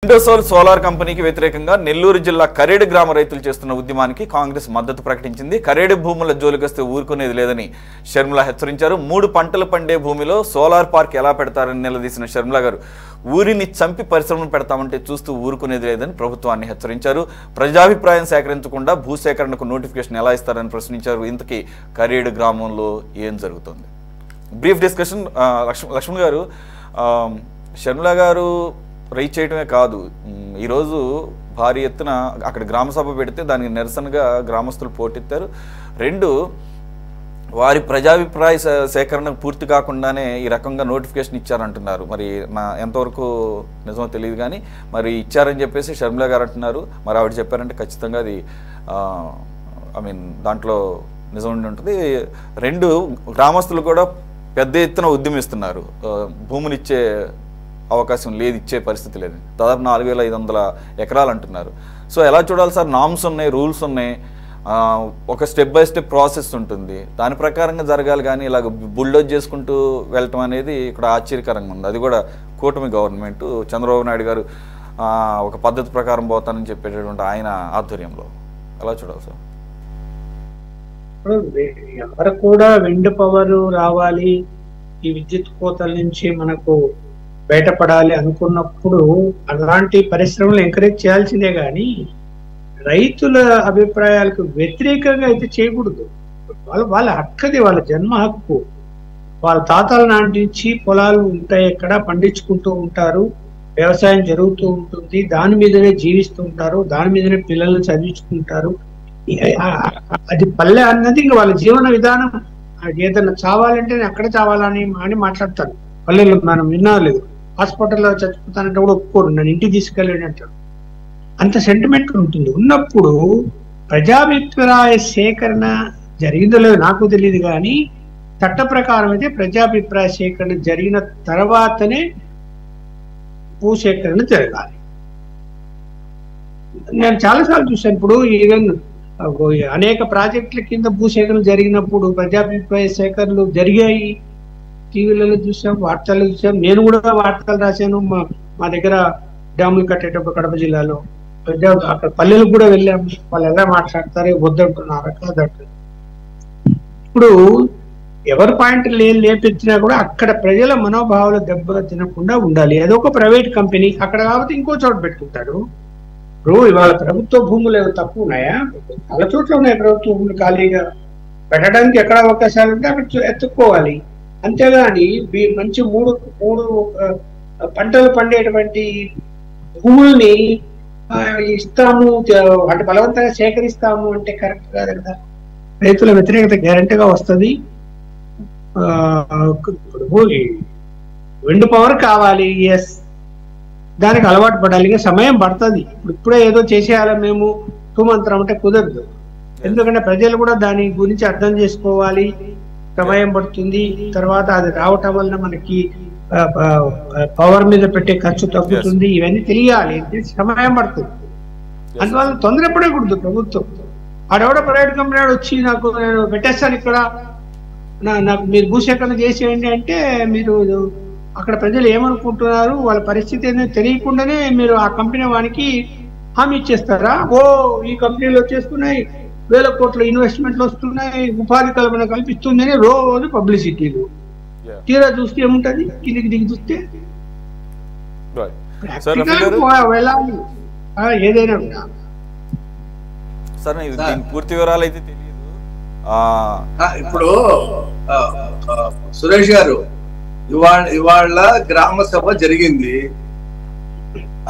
Indosol solar కంపెనీకి వ్యతిరేకంగా నెల్లూరు జిల్లా కరేడు గ్రామ రైతులు చేస్తున్న ఉద్యమానికి కాంగ్రెస్ మద్దతు ప్రకటించింది. కరేడు భూముల జోలికొస్తే ఊరుకునేది లేదని షర్మిల హెచ్చరించారు. 3 పంటలు పండే భూమిలో సోలార్ పార్క్ ఎలా పెడతారని నిలదీసిన షర్మిల గారు ఊరిని చంపి పరిశ్రమను పెడతామంటే చూస్తూ ఊరుకునేది లేదని ప్రభుత్వాన్ని హెచ్చరించారు. ప్రజాభిప్రాయం సేకరించకుండా భూసేకరణకు నోటిఫికేషన్ ఎలా ఇస్తారని ప్రశ్నించారు. ఇంతకీ కరేడు గ్రామంలో ఏం జరుగుతుంది? Brief discussion. లక్ష్మణ్ గారు, షర్మిల గారు రైట్ చేయడమే కాదు, ఈరోజు భారీ ఎత్తున అక్కడ గ్రామసభ పెడితే దానికి నిరసనగా గ్రామస్తులు పోటెత్తారు. 2, వారి ప్రజాభిప్రాయ సేకరణ పూర్తి కాకుండానే ఈ రకంగా నోటిఫికేషన్ ఇచ్చారంటున్నారు. మరి ఎంతవరకు నిజమో తెలియదు, కానీ మరి ఇచ్చారని చెప్పేసి షర్మిల గారు అంటున్నారు. మరి ఆవిడ చెప్పారంటే ఖచ్చితంగా అది దాంట్లో నిజం ఉండి ఉంటుంది. 2, గ్రామస్తులు కూడా పెద్ద ఎత్తున ఉద్యమిస్తున్నారు. భూమునిచ్చే అవకాశం లేదు, ఇచ్చే పరిస్థితి లేదు. దాదాపు 4500 ఎకరాలు అంటున్నారు. సో ఎలా చూడాలి సార్? నామ్స్ ఉన్నాయి, రూల్స్ ఉన్నాయి, ఒక స్టెప్ బై స్టెప్ ప్రాసెస్ ఉంటుంది, దాని ప్రకారంగా జరగాలి. కానీ ఇలాగ బుల్డోజ్ చేసుకుంటూ వెళ్ళటం అనేది ఇక్కడ ఆశ్చర్యకరంగా ఉంది. అది కూడా కూటమి గవర్నమెంట్, చంద్రబాబు నాయుడు గారు ఒక పద్ధతి ప్రకారం పోతానని చెప్పేటటువంటి ఆయన ఆధ్వర్యంలో ఎలా చూడాలి సార్? ఎవరు కూడా విండ్ పవర్ రావాలి, ఈ విద్యుత్ కోతల నుంచి మనకు బయటపడాలి అనుకున్నప్పుడు అలాంటి పరిశ్రమలు ఎంకరేజ్ చేయాల్సిందే, కానీ రైతుల అభిప్రాయాలకు వ్యతిరేకంగా అయితే చేయకూడదు. వాళ్ళ హక్కుది, వాళ్ళ జన్మ హక్కు. వాళ్ళ తాతల నాటి నుంచి పొలాలు ఉంటాయి, ఎక్కడ పండించుకుంటూ ఉంటారు, వ్యవసాయం జరుగుతూ ఉంటుంది, దాని మీదనే జీవిస్తూ ఉంటారు, దాని మీదనే పిల్లల్ని చదివించుకుంటారు. అది పల్లె అన్నది ఇంకా వాళ్ళ జీవన విధానం. ఏదైనా చావాలంటే అక్కడ చావాలని మాట్లాడతారు. పల్లెల్లో మనం వినాలేదు, హాస్పిటల్లో చచ్చిపోతానంటే కూడా ఒప్పుకోరు, నన్ను ఇంటికి తీసుకెళ్ళండి అంటారు. అంత సెంటిమెంట్ ఉంటుంది. ఉన్నప్పుడు ప్రజాభిప్రాయ సేకరణ జరిగిందో లేదో నాకు తెలియదు, కానీ చట్ట ప్రకారం అయితే ప్రజాభిప్రాయ సేకరణ జరిగిన తర్వాతనే భూసేకరణ జరగాలి. నేను చాలాసార్లు చూసాను. ఇప్పుడు ఈవెన్ అనేక ప్రాజెక్టుల కింద భూసేకరణ జరిగినప్పుడు ప్రజాభిప్రాయ సేకరణలు జరిగాయి. టీవీలలో చూసాం, వార్తల్లో చూసాం. నేను కూడా వార్తలు రాశాను. మా దగ్గర డ్యాములు కట్టేటప్పుడు కడప జిల్లాలో అక్కడ పల్లెలకు కూడా వెళ్ళాము. వాళ్ళు ఎలా మాట్లాడతారు, వద్దంటున్నారు, కాదంటారు. ఇప్పుడు ఎవరి పాయింట్ లేపించినా కూడా అక్కడ ప్రజల మనోభావాలు దెబ్బ తినకుండా ఉండాలి. అదొక ప్రైవేట్ కంపెనీ, అక్కడ కాబట్టి ఇంకో చోట పెట్టుకుంటాడు. ఇప్పుడు ఇవాళ ప్రభుత్వ భూములు ఏదో తక్కువ ఉన్నాయా? చాలా చోట్ల ఉన్నాయి ప్రభుత్వ భూములు ఖాళీగా. పెట్టడానికి ఎక్కడ అవకాశాలు ఉంటే అక్కడ ఎత్తుక్కోవాలి. అంతేగాని మంచి మూడు పంటలు పండేటువంటి భూముల్ని ఇస్తాము అంటే బలవంతంగా సేకరిస్తాము అంటే కరెక్ట్ కాదు కదా. రైతుల వ్యతిరేకత గ్యారెంటీగా వస్తుంది. విండ్ పవర్ కావాలి, ఎస్, దానికి అలవాటు పడాలి. సమయం పడుతుంది. ఇప్పుడే ఏదో చేసేయాలి మేము తూమంత్రం అంటే కుదరదు. ఎందుకంటే ప్రజలు కూడా దాని గురించి అర్థం చేసుకోవాలి. సమయం పడుతుంది. తర్వాత అది రావటం వలన మనకి పవర్ మీద పెట్టే ఖర్చు తగ్గుతుంది. ఇవన్నీ తెలియాలి, సమయం పడుతుంది. అందువల్ల తొందరపడకూడదు ప్రభుత్వం. ఆడెవడో ప్రైవేట్ కంపెనీ వచ్చి నేను పెట్టేస్తాను ఇక్కడ, నాకు మీరు భూసేకరణ చేసేయండి అంటే మీరు అక్కడ ప్రజలు ఏమనుకుంటున్నారు, వాళ్ళ పరిస్థితి అనేది తెలియకుండానే మీరు ఆ కంపెనీ వానికి హామీ ఇచ్చేస్తారా? ఈ కంపెనీలు వచ్చేస్తున్నాయి, వేల కోట్ల ఇన్వెస్ట్మెంట్లు వస్తున్నాయి, ఉపాధి కల్పన కల్పిస్తుంది అని రోజు పబ్లిసిటీలు. తీరా చూస్తే ఏముంటది, కిందికి దిగి చూస్తే వెళ్ళాలి ఏదైనా. పూర్తి వివరాలు అయితే తెలియదు. ఇప్పుడు సురేష్ గారు, ఇవాళ గ్రామ సభ జరిగింది,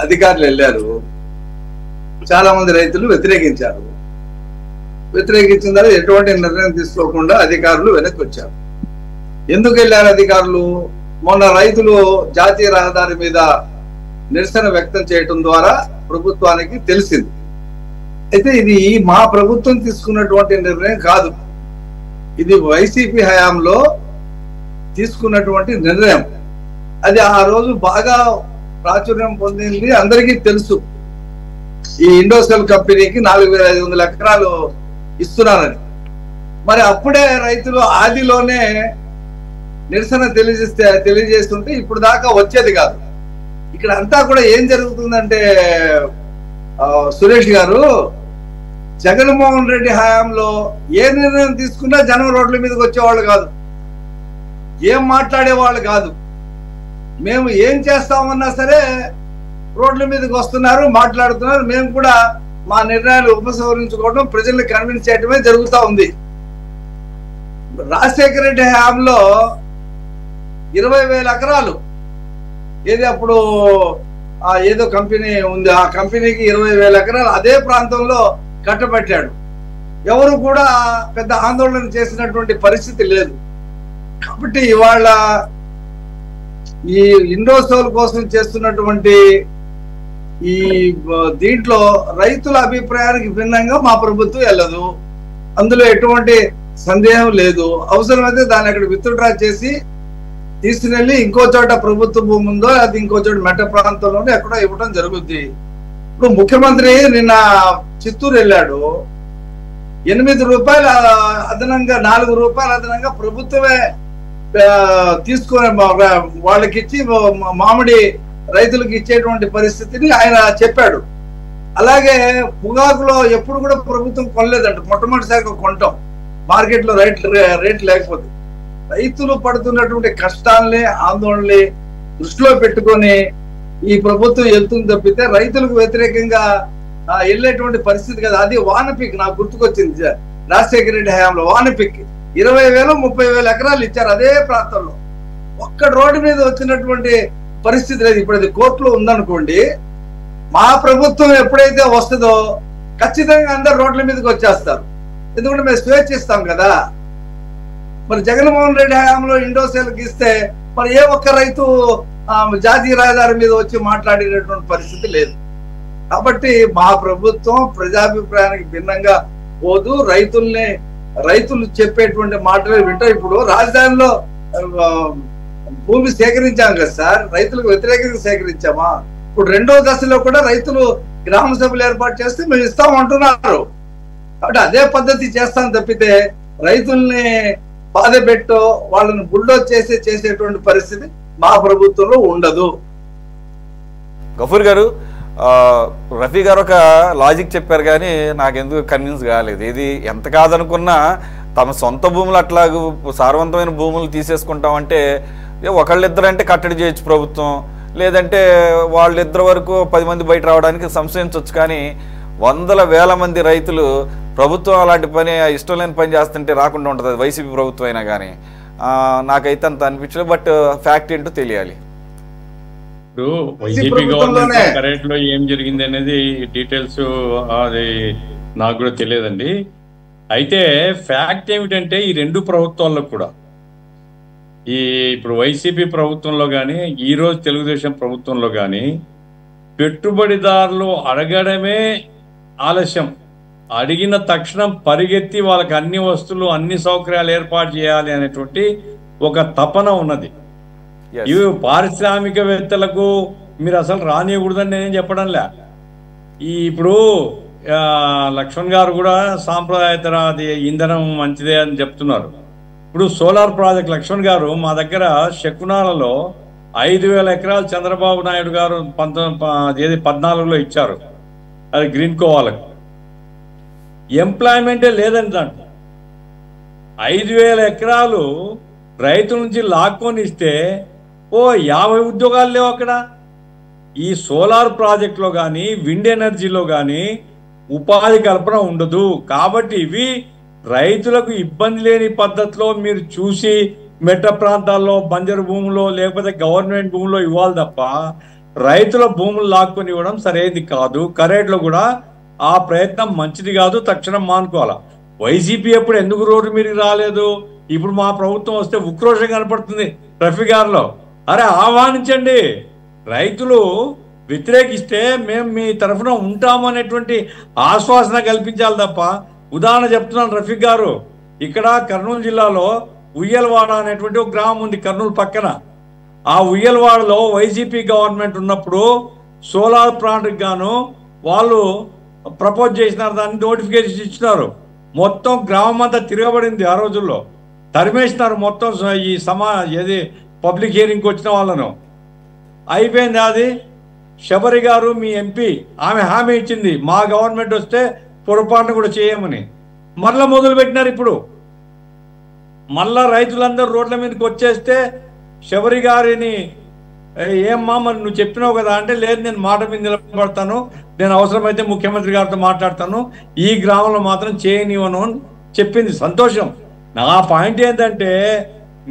అధికారులు వెళ్ళారు, చాలా మంది రైతులు వ్యతిరేకించారు. వ్యతిరేకించిన తర్వాత ఎటువంటి నిర్ణయం తీసుకోకుండా అధికారులు వెనక్కి వచ్చారు. ఎందుకు వెళ్ళారు అధికారులు? మొన్న రైతులు జాతీయ రహదారి మీద నిరసన వ్యక్తం చేయడం ద్వారా ప్రభుత్వానికి తెలిసింది. అయితే ఇది మా ప్రభుత్వం తీసుకున్నటువంటి నిర్ణయం కాదు, ఇది వైసీపీ హయాంలో తీసుకున్నటువంటి నిర్ణయం. అది ఆ రోజు బాగా ప్రాచుర్యం పొందింది, అందరికీ తెలుసు. ఈ ఇండోసెల్ కంపెనీకి 4500 ఎకరాలు ఇస్తున్నారని. మరి అప్పుడే రైతులు ఆదిలోనే నిరసన తెలియజేస్తుంటే ఇప్పుడు దాకా వచ్చేది కాదు. ఇక్కడ అంతా కూడా ఏం జరుగుతుందంటే సురేష్ గారు, జగన్మోహన్ రెడ్డి హయాంలో ఏ నిర్ణయం తీసుకున్నా జనం రోడ్ల మీదకి వచ్చేవాళ్ళు కాదు, ఏం మాట్లాడేవాళ్ళు కాదు. మేము ఏం చేస్తామన్నా సరే రోడ్ల మీదకి వస్తున్నారు, మాట్లాడుతున్నారు. మేము కూడా మా నిర్ణయాలు ఉపసంహరించుకోవడం, ప్రజల్ని కన్విన్స్ చేయడమే జరుగుతూ ఉంది. రాజశేఖర రెడ్డి హయాంలో 20,000 ఎకరాలు ఏది అప్పుడు ఏదో కంపెనీ ఉంది, ఆ కంపెనీకి 20,000 ఎకరాలు అదే ప్రాంతంలో కట్టబెట్టాడు. ఎవరు కూడా పెద్ద ఆందోళన చేసినటువంటి పరిస్థితి లేదు. కాబట్టి ఇవాళ ఈ ఇండోసోల్ కోసం చేస్తున్నటువంటి ఈ దీంట్లో రైతుల అభిప్రాయానికి భిన్నంగా మా ప్రభుత్వం వెళ్ళదు, అందులో ఎటువంటి సందేహం లేదు. అవసరమైతే దాన్ని అక్కడ విత్డ్రా చేసి తీసుకుని ఇంకో చోట ప్రభుత్వ భూమి ఉందో అది ఇంకో చోట మెట్ట ప్రాంతంలోనే ఎక్కడో ఇవ్వడం జరుగుద్ది. ఇప్పుడు ముఖ్యమంత్రి నిన్న చిత్తూరు వెళ్ళాడు, 8 రూపాయలు అదనంగా 4 రూపాయలు అదనంగా ప్రభుత్వమే తీసుకుని వాళ్ళకిచ్చి మామిడి రైతులకు ఇచ్చేటువంటి పరిస్థితిని ఆయన చెప్పాడు. అలాగే పొగాకులో ఎప్పుడు కూడా ప్రభుత్వం కొనలేదంట, మొట్టమొదటిసారిగా కొనటం మార్కెట్లో రేట్ లేకపోతే. రైతులు పడుతున్నటువంటి కష్టాలని ఆందోళనని దృష్టిలో పెట్టుకొని ఈ ప్రభుత్వం వెళ్తుంది తప్పితే రైతులకు వ్యతిరేకంగా వెళ్ళేటువంటి పరిస్థితి కదా. అది వానపిక్ నాకు గుర్తుకొచ్చింది, రాజశేఖర రెడ్డి హయాంలో వానపిక్ 20,000 30,000 ఎకరాలు ఇచ్చారు అదే ప్రాంతంలో. ఒక్క రోడ్డు మీద వచ్చినటువంటి పరిస్థితి లేదు. ఇప్పుడు అది కోర్టులో ఉందనుకోండి, మా ప్రభుత్వం ఎప్పుడైతే వస్తుందో ఖచ్చితంగా అందరు రోడ్ల మీదకి వచ్చేస్తారు, ఎందుకంటే మేము స్వేచ్ఛ ఇస్తాం కదా. మరి జగన్మోహన్ రెడ్డి హయాంలో ఇండోసేల్కి ఇస్తే మరి ఏ ఒక్క రైతు జాతీయ రహదారి మీద వచ్చి మాట్లాడినటువంటి పరిస్థితి లేదు. కాబట్టి మా ప్రభుత్వం ప్రజాభిప్రాయానికి భిన్నంగా పోదు, రైతులు చెప్పేటువంటి మాటలు వింటాం. ఇప్పుడు రాజధానిలో భూమి సేకరించాం కదా సార్, రైతులకు వ్యతిరేకంగా సేకరించామా? ఇప్పుడు 2వ దశలో కూడా రైతులు గ్రామ సభలు ఏర్పాటు చేస్తే మేము ఇస్తామంటున్నారు. కాబట్టి అదే పద్ధతి చేస్తాం తప్పితే రైతుల్ని బాధ పెట్టో వాళ్ళని బుల్డోజ్ చేసేటువంటి పరిస్థితి మా ప్రభుత్వంలో ఉండదు. గఫూర్ గారు, రఫీ గారు ఒక లాజిక్ చెప్పారు కానీ నాకెందుకు కన్విన్స్ కాలేదు. ఇది ఎంత కాదనుకున్నా తమ సొంత భూములు అట్లా సారవంతమైన భూములు తీసేసుకుంటామంటే ఒకళ్ళిద్దరంటే కట్టడి చేయొచ్చు ప్రభుత్వం, లేదంటే వాళ్ళిద్దరు వరకు 10 మంది బయట రావడానికి సంశయించవచ్చు. కానీ వందల వేల మంది రైతులు ప్రభుత్వం అలాంటి పని ఇష్టం లేని పని చేస్తుంటే రాకుండా ఉంటుంది, అది వైసీపీ ప్రభుత్వం అయినా కానీ. నాకైతే అంత అనిపించలేదు, బట్ ఫ్యాక్ట్ ఏంటో తెలియాలి. ఇప్పుడు వైసీపీ గవర్నమెంట్ కరెక్ట్ లో ఏం జరిగింది అనేది డీటెయిల్స్ అది నాకు కూడా తెలియదండి. అయితే ఫ్యాక్ట్ ఏమిటంటే ఈ 2 ప్రభుత్వాల్లో కూడా, ఇప్పుడు వైసీపీ ప్రభుత్వంలో కానీ ఈరోజు తెలుగుదేశం ప్రభుత్వంలో కానీ పెట్టుబడిదారులు అడగడమే ఆలస్యం, అడిగిన తక్షణం పరిగెత్తి వాళ్ళకి అన్ని వస్తువులు అన్ని సౌకర్యాలు ఏర్పాటు చేయాలి అనేటువంటి ఒక తపన ఉన్నది. ఇవి పారిశ్రామికవేత్తలకు మీరు అసలు రానియకూడదని నేనేం చెప్పడంలే. ఇప్పుడు లక్ష్మణ్ గారు కూడా సాంప్రదాయతర అది ఇంధనం మంచిదే అని చెప్తున్నారు. ఇప్పుడు సోలార్ ప్రాజెక్ట్ లక్ష్మణ్ గారు మా దగ్గర శకునాలలో 5,000 ఎకరాలు చంద్రబాబు నాయుడు గారు 2014లో ఇచ్చారు, అది గ్రీన్ కో వాళ్ళకు. ఎంప్లాయ్మెంటే లేదని దాంట్లో 5,000 ఎకరాలు రైతుల నుంచి లాక్కొని ఇస్తే 50 ఉద్యోగాలు లేవు అక్కడ. ఈ సోలార్ ప్రాజెక్టులో కానీ విండ్ ఎనర్జీలో కానీ ఉపాధి కల్పన ఉండదు. కాబట్టి ఇవి రైతులకు ఇబ్బంది లేని పద్ధతిలో మీరు చూసి మెట్ట ప్రాంతాల్లో బంజరు భూములో లేకపోతే గవర్నమెంట్ భూములో ఇవ్వాలి తప్ప రైతుల భూములు లాక్కొని ఇవ్వడం సరైనది కాదు. కరేడ్లో కూడా ఆ ప్రయత్నం మంచిది కాదు, తక్షణం మానుకోవాలా. వైసీపీ ఎప్పుడు ఎందుకు రోడ్డు మీదకి రాలేదు? ఇప్పుడు మా ప్రభుత్వం వస్తే ఉక్రోషం కనపడుతుంది రఫీ గారిలో. అరే ఆహ్వానించండి, రైతులు వ్యతిరేకిస్తే మేము మీ తరఫున ఉంటామనేటువంటి ఆశ్వాసన కల్పించాలి తప్ప. ఉదాహరణ చెప్తున్నాను రఫీ గారు, ఇక్కడ కర్నూలు జిల్లాలో ఉయ్యలవాడ అనేటువంటి ఒక గ్రామం ఉంది కర్నూలు పక్కన. ఆ ఉయ్యలవాడలో వైసీపీ గవర్నమెంట్ ఉన్నప్పుడు సోలార్ ప్లాంట్కి గాను వాళ్ళు ప్రపోజ్ చేసినారు, దాన్ని నోటిఫికేషన్ ఇచ్చినారు. మొత్తం గ్రామం అంతా తిరగబడింది ఆ రోజుల్లో, తరిమేసినారు మొత్తం ఈ ఏది పబ్లిక్ హియరింగ్కి వచ్చిన వాళ్ళను. అయిపోయింది. అది శబరి గారు మీ ఎంపీ, ఆమె హామీ ఇచ్చింది మా గవర్నమెంట్ వస్తే పొరపాటును కూడా చేయమని. మరలా మొదలు పెట్టినారు. ఇప్పుడు మళ్ళా రైతులందరూ రోడ్ల మీదకి వచ్చేస్తే శబరి గారిని ఏమ్మా మరి నువ్వు చెప్పినావు కదా అంటే, లేదు నేను మాట మీద నిలబడతాను, నేను అవసరమైతే ముఖ్యమంత్రి గారితో మాట్లాడతాను, ఈ గ్రామంలో మాత్రం చేయనివ్వను అని చెప్పింది. సంతోషం. నా పాయింట్ ఏంటంటే,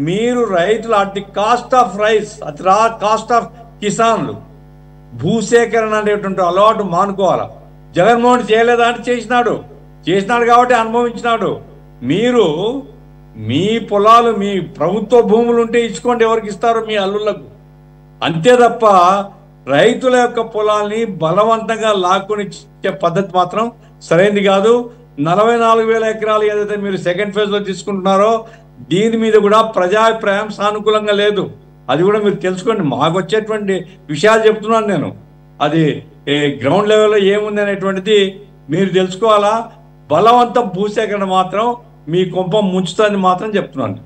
మీరు రైతులు at the cost of rice, at రా కాస్ట్ ఆఫ్ కిసాన్లు భూసేకరణ అనేటువంటి అలవాటు మానుకోవాలా. జగన్మోహన్ చేయలేదా అంటే చేసినాడు కాబట్టి అనుభవించినాడు. మీరు మీ పొలాలు, మీ ప్రభుత్వ భూములు ఉంటే ఇచ్చుకోండి, ఎవరికి ఇస్తారో మీ అల్లుళ్లకు. అంతే తప్ప రైతుల యొక్క పొలాల్ని బలవంతంగా లాక్కుని ఇచ్చే పద్ధతి మాత్రం సరైనది కాదు. 44,000 ఎకరాలు ఏదైతే మీరు సెకండ్ ఫేజ్ లో తీసుకుంటున్నారో దీని మీద కూడా ప్రజాభిప్రాయం సానుకూలంగా లేదు. అది కూడా మీరు తెలుసుకోండి. మాకు వచ్చేటువంటి విషయాలు చెప్తున్నాను నేను. అది గ్రౌండ్ లెవెల్లో ఏముంది అనేటువంటిది మీరు తెలుసుకోవాలా. బలవంతం భూసేకరణ మాత్రం మీ కొంప ముంచుతుందని మాత్రం చెప్తున్నాను.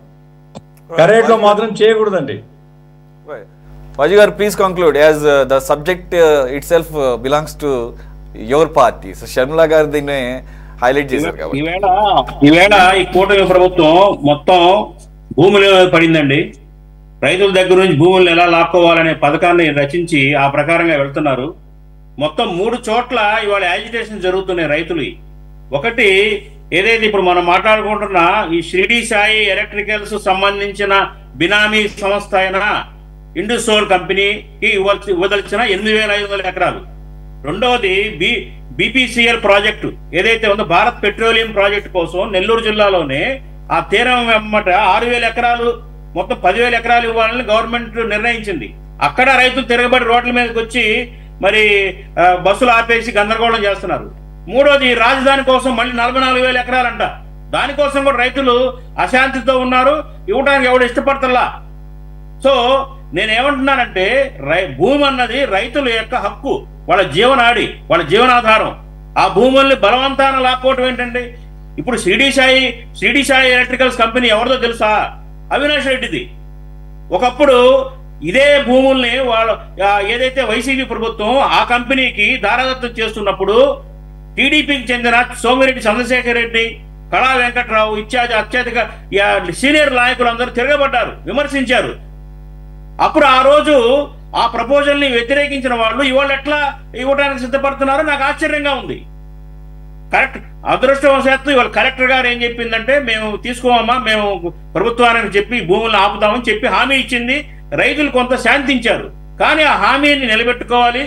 కరెక్ట్ లో మాత్రం చేయకూడదండి. Vaji garu, please conclude, as the subject itself belongs to your party. So Sharmila garu దీన్ని హైలైట్ చేశారు కాబట్టి ఈవేళ ఈ కూటమి ప్రభుత్వం మొత్తం భూములు పడిందండి. రైతుల దగ్గర నుంచి భూములను ఎలా లాక్కోవాలనే పథకాన్ని రచించి ఆ ప్రకారంగా వెళ్తున్నారు. మొత్తం 3 చోట్ల ఇవాళ యాజిటేషన్ జరుగుతున్నాయి రైతులు. ఒకటి ఏదైతే ఇప్పుడు మనం మాట్లాడుకుంటున్న ఈ షిరిడి సాయి ఎలక్ట్రికల్స్ సంబంధించిన బినామీ సంస్థ అయిన ఇండుసోల్ కంపెనీకి ఇవ్వదలిచిన 8,500 ఎకరాలు. రెండవది బీపీసీఎల్ ప్రాజెక్టు ఏదైతే ఉందో భారత్ పెట్రోలియం ప్రాజెక్టు కోసం నెల్లూరు జిల్లాలోనే ఆ తీరం వెంబట 6,000 ఎకరాలు మొత్తం 10,000 ఎకరాలు ఇవ్వాలని గవర్నమెంట్ నిర్ణయించింది. అక్కడ రైతులు తిరగబడి రోడ్ల మీదకి వచ్చి మరి బస్సులు ఆపేసి గందరగోళం చేస్తున్నారు. మూడోది రాజధాని కోసం మళ్ళీ 44,000 ఎకరాలంట. దానికోసం కూడా రైతులు అశాంతితో ఉన్నారు. ఇవ్వడానికి ఎవడు ఇష్టపడతల్లా. సో నేనేమంటున్నానంటే భూమి అన్నది రైతుల యొక్క హక్కు, వాళ్ళ జీవనాడి, వాళ్ళ జీవనాధారం. ఆ భూముల్ని బలవంతాన లాక్కోవటం ఏంటండి? ఇప్పుడు షిరిడి సాయి ఎలక్ట్రికల్స్ కంపెనీ ఎవరిదో తెలుసా? అవినాష్ రెడ్డిది. ఒకప్పుడు ఇదే భూముల్ని వాళ్ళ ఏదైతే వైసీపీ ప్రభుత్వం ఆ కంపెనీకి దారాదత్తం చేస్తున్నప్పుడు టీడీపీకి చెందిన సోమిరెడ్డి చంద్రశేఖర్ రెడ్డి, కళా వెంకట్రావు ఇత్యాది అత్యధిక సీనియర్ నాయకులందరూ తిరగబడ్డారు, విమర్శించారు. అప్పుడు ఆ రోజు ఆ ప్రపోజల్ని వ్యతిరేకించిన వాళ్ళు ఇవాళ ఎట్లా ఇవ్వడానికి సిద్ధపడుతున్నారో నాకు ఆశ్చర్యంగా ఉంది. కరెక్ట్ అదృష్టవశాత్తు ఇవాళ కలెక్టర్ గారు ఏం చెప్పిందంటే, మేము తీసుకోమమ్మా, మేము ప్రభుత్వానికి చెప్పి భూములను ఆపుతామని చెప్పి హామీ ఇచ్చింది. రైతులు కొంత శాంతించారు. కానీ ఆ హామీని నిలబెట్టుకోవాలి.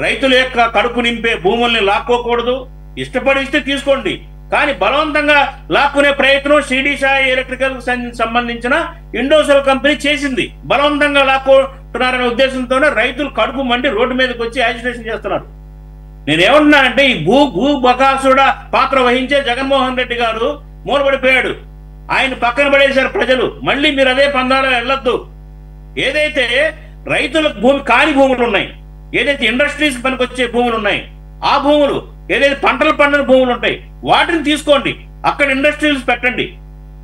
రైతుల యొక్క కడుపు నింపే భూముల్ని లాక్కోకూడదు. ఇష్టపడి ఇస్తే తీసుకోండి, కానీ బలవంతంగా లాక్కునే ప్రయత్నం షిరిడి సాయి ఎలక్ట్రికల్ సంబంధించిన ఇండోసెల్ కంపెనీ చేసింది. బలవంతంగా లాక్కుంటున్నారనే ఉద్దేశంతోనే రైతులు కడుపు మండి రోడ్డు మీదకి వచ్చి యాజిటేషన్ చేస్తున్నారు. నేనేమంటున్నానంటే, ఈ భూ బకాసుడ పాత్ర వహించే జగన్మోహన్ రెడ్డి గారు మూలపడిపోయాడు. ఆయన పక్కన పడేశారు ప్రజలు. మళ్ళీ మీరు అదే పందాలో వెళ్ళొద్దు. ఏదైతే రైతులకు భూమి కాని భూములు ఉన్నాయి, ఏదైతే ఇండస్ట్రీస్ పనికొచ్చే భూములు ఉన్నాయి, ఆ భూములు ఏదైతే పంటలు పండిన భూములు ఉంటాయి వాటిని తీసుకోండి, అక్కడ ఇండస్ట్రీస్ పెట్టండి,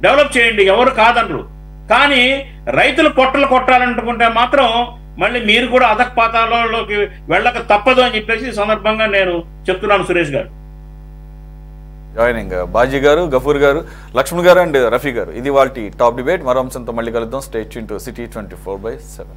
డెవలప్ చేయండి, ఎవరు కాదనరు. కానీ రైతులు పొట్టలు కొట్టాలనుకుంటే మాత్రం మళ్ళీ మీరు కూడా అధపాతాలలోకి వెళ్ళక తప్పదు అని చెప్పేసి ఈ సందర్భంగా నేను చెప్తున్నాను. సురేష్ గారు జాయినింగ్, బాజీ గారు, గఫూర్ గారు, లక్ష్మణ్ గారు అండ్ రఫీ గారు. ఇది వాళ్ళ టాప్ డిబేట్. మరో అంశంతో మళ్ళీ కలుద్దాం. Stay tune to city 24/7.